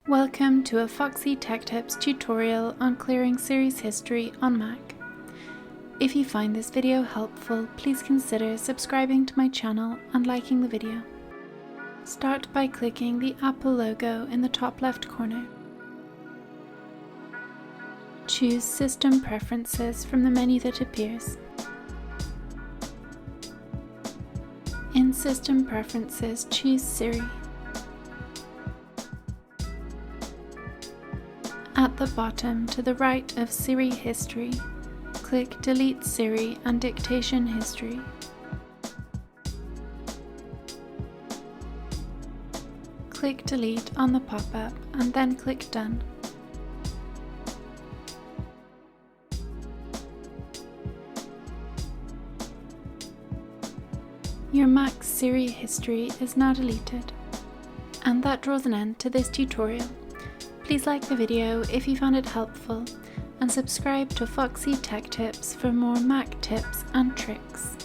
Welcome to a Foxy Tech Tips tutorial on clearing Siri's history on Mac. If you find this video helpful, please consider subscribing to my channel and liking the video. Start by clicking the Apple logo in the top left corner. Choose System Preferences from the menu that appears. In System Preferences, choose Siri. At the bottom to the right of Siri History, click Delete Siri and Dictation History. Click Delete on the pop-up and then click Done. Your Mac's Siri history is now deleted. And that draws an end to this tutorial. Please like the video if you found it helpful and subscribe to Foxy Tech Tips for more Mac tips and tricks.